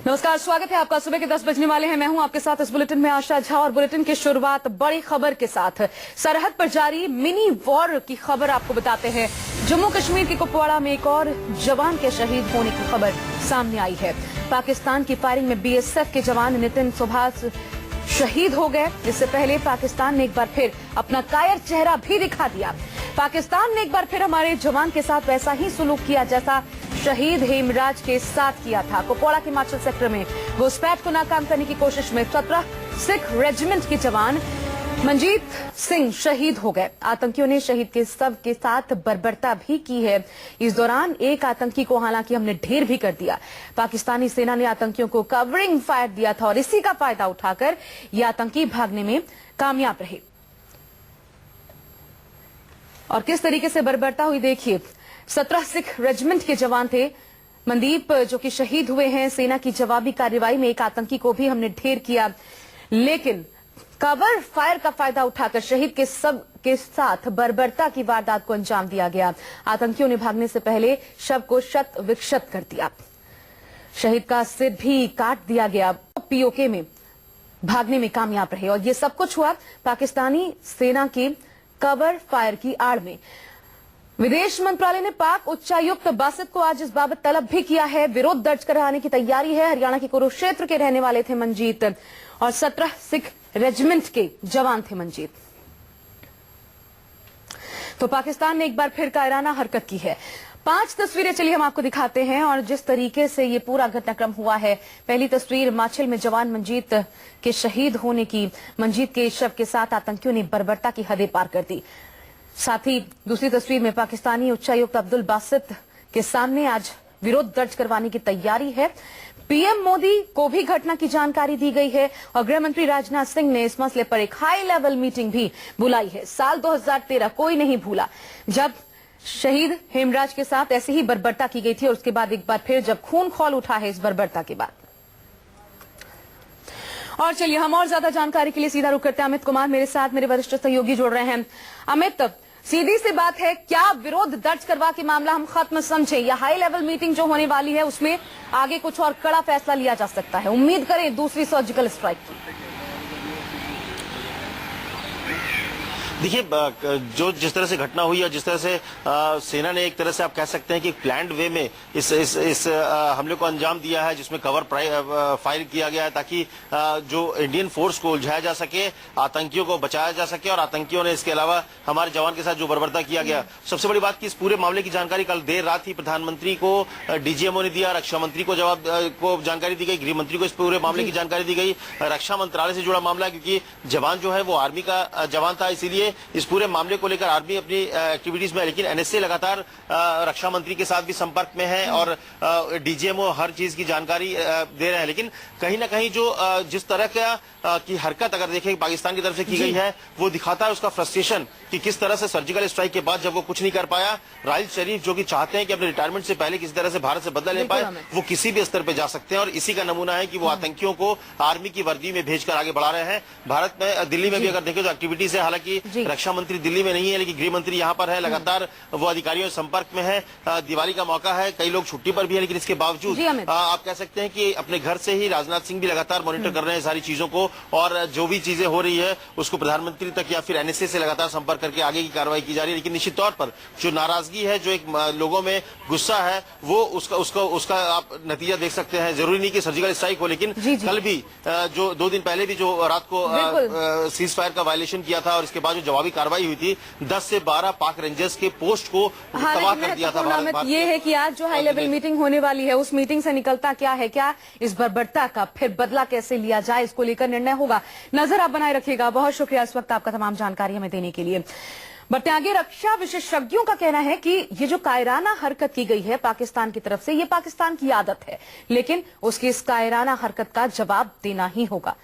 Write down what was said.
नमस्कार, स्वागत है आपका। सुबह के 10 बजने वाले हैं। मैं हूं आपके साथ इस बुलेटिन में आशा झा और बुलेटिन की शुरुआत बड़ी खबर के साथ। सरहद पर जारी मिनी वॉर की खबर आपको बताते हैं। जम्मू कश्मीर के कुपवाड़ा में एक और जवान के शहीद होने की खबर सामने आई है। पाकिस्तान की फायरिंग में बीएसएफ के जवान नितिन सुभाष शहीद हो गए। इससे पहले पाकिस्तान ने एक बार फिर अपना कायर चेहरा भी दिखा दिया। पाकिस्तान ने एक बार फिर हमारे जवान के साथ वैसा ही सुलूक किया जैसा शहीद हेमराज के साथ किया था। कुपवाड़ा के हिमाचल सेक्टर में घुसपैठ को नाकाम करने की कोशिश में 17 सिख रेजिमेंट के जवान मंजीत सिंह शहीद हो गए। आतंकियों ने शहीद के शव के साथ बर्बरता भी की है। इस दौरान एक आतंकी को हालांकि हमने ढेर भी कर दिया। पाकिस्तानी सेना ने आतंकियों को कवरिंग फायर दिया था और इसी का फायदा उठाकर ये आतंकी भागने में कामयाब रहे। और किस तरीके से बर्बरता हुई देखिए। 17 सिख रेजिमेंट के जवान थे मनदीप जो कि शहीद हुए हैं। सेना की जवाबी कार्रवाई में एक आतंकी को भी हमने ढेर किया, लेकिन कवर फायर का फायदा उठाकर शहीद के शव के साथ बर्बरता की वारदात को अंजाम दिया गया। आतंकियों ने भागने से पहले शव को शत विक्षत कर दिया। शहीद का सिर भी काट दिया गया। पीओके में भागने में कामयाब रहे और ये सब कुछ हुआ पाकिस्तानी सेना के कवर फायर की आड़ में। विदेश मंत्रालय ने पाक उच्चायुक्त बासित को आज इस बाबत तलब भी किया है। विरोध दर्ज कराने की तैयारी है। हरियाणा के कुरुक्षेत्र के रहने वाले थे मंजीत और 17 सिख रेजिमेंट के जवान थे मंजीत। तो पाकिस्तान ने एक बार फिर कायराना हरकत की है। 5 तस्वीरें चलिए हम आपको दिखाते हैं और जिस तरीके से ये पूरा घटनाक्रम हुआ है। पहली तस्वीर हिमाचल में जवान मंजीत के शहीद होने की। मंजीत के शव के साथ आतंकियों ने बर्बरता की हदें पार कर दी। साथ ही दूसरी तस्वीर में पाकिस्तानी उच्चायुक्त अब्दुल बासित के सामने आज विरोध दर्ज करवाने की तैयारी है। पीएम मोदी को भी घटना की जानकारी दी गई है और गृह मंत्री राजनाथ सिंह ने इस मसले पर एक हाई लेवल मीटिंग भी बुलाई है। साल 2013 कोई नहीं भूला जब शहीद हेमराज के साथ ऐसी ही बर्बरता की गई थी और उसके बाद एक बार फिर जब खून खौल उठा है इस बर्बरता के बाद। और चलिए हम और ज्यादा जानकारी के लिए सीधा रुख करते हैं। अमित कुमार मेरे साथ, मेरे वरिष्ठ सहयोगी जुड़ रहे हैं। अमित, सीधी सी बात है, क्या विरोध दर्ज करवा के मामला हम खत्म समझे या हाई लेवल मीटिंग जो होने वाली है उसमें आगे कुछ और कड़ा फैसला लिया जा सकता है? उम्मीद करें दूसरी सर्जिकल स्ट्राइक की। देखिए, जो जिस तरह से घटना हुई और जिस तरह से सेना ने एक तरह से आप कह सकते हैं कि प्लान्ड वे में इस हमले को अंजाम दिया है, जिसमें कवर फायर किया गया है ताकि जो इंडियन फोर्स को उलझाया जा सके, आतंकियों को बचाया जा सके। और आतंकियों ने इसके अलावा हमारे जवान के साथ जो बर्बरता किया गया। सबसे बड़ी बात कि इस पूरे मामले की जानकारी कल देर रात ही प्रधानमंत्री को डीजीएमओ ने दिया, रक्षा मंत्री को जानकारी दी गई, गृह मंत्री को इस पूरे मामले की जानकारी दी गई। रक्षा मंत्रालय से जुड़ा मामला है क्योंकि जवान जो है वो आर्मी का जवान था, इसीलिए इस पूरे मामले को लेकर आर्मी अपनी एक्टिविटीज में है। लेकिन एनएसए लगातार रक्षा मंत्री के साथ भी संपर्क में है और डीजीएमओ हर चीज की जानकारी दे रहे हैं। लेकिन कहीं ना कहीं जो जिस तरह की हरकत अगर देखें पाकिस्तान की तरफ से की गई है, वो दिखाता है उसका फ्रस्ट्रेशन कि किस तरह से सर्जिकल स्ट्राइक के बाद जब वो कुछ नहीं कर पाया, राहिल शरीफ जो कि चाहते हैं कि अपने रिटायरमेंट से पहले किसी तरह से भारत से बदला ले पाए, वो किसी भी स्तर पर जा सकते हैं। और इसी का नमूना है कि वो आतंकियों को आर्मी की वर्दी में भेजकर आगे बढ़ा रहे हैं। भारत में दिल्ली में भी अगर देखें तो एक्टिविटीज है, हालांकि रक्षा मंत्री दिल्ली में नहीं है लेकिन गृह मंत्री यहाँ पर है, लगातार वो अधिकारियों से संपर्क में है। दिवाली का मौका है, कई लोग छुट्टी पर भी है, लेकिन इसके बावजूद आप कह सकते हैं कि अपने घर से ही राजनाथ सिंह भी लगातार मॉनिटर कर रहे हैं सारी चीजों को और जो भी चीजें हो रही है उसको प्रधानमंत्री तक या फिर एनएसए से लगातार संपर्क करके आगे की कार्रवाई की जा रही है। लेकिन निश्चित तौर पर जो नाराजगी है, जो एक लोगों में गुस्सा है, वो उसका आप नतीजा देख सकते हैं। जरूरी नहीं कि सर्जिकल स्ट्राइक हो, लेकिन कल भी जो 2 दिन पहले भी जो रात को सीज फायर का वायलेशन किया था और इसके बाद जो जवाबी कार्रवाई हुई थी, 10 से 12 पाक रेंजर्स के पोस्ट को तबाह कर दिया था। ये है कि आज जो हाई लेवल मीटिंग होने वाली है उस मीटिंग से निकलता क्या है, क्या इस बर्बरता का फिर बदला कैसे लिया जाए, इसको लेकर निर्णय होगा। नजर आप बनाए रखिएगा। बहुत शुक्रिया इस वक्त आपका तमाम जानकारी हमें देने के लिए। बढ़ते आगे, रक्षा विशेषज्ञों का कहना है कि ये जो कायराना हरकत की गई है पाकिस्तान की तरफ से, ये पाकिस्तान की आदत है, लेकिन उसकी इस कायराना हरकत का जवाब देना ही होगा।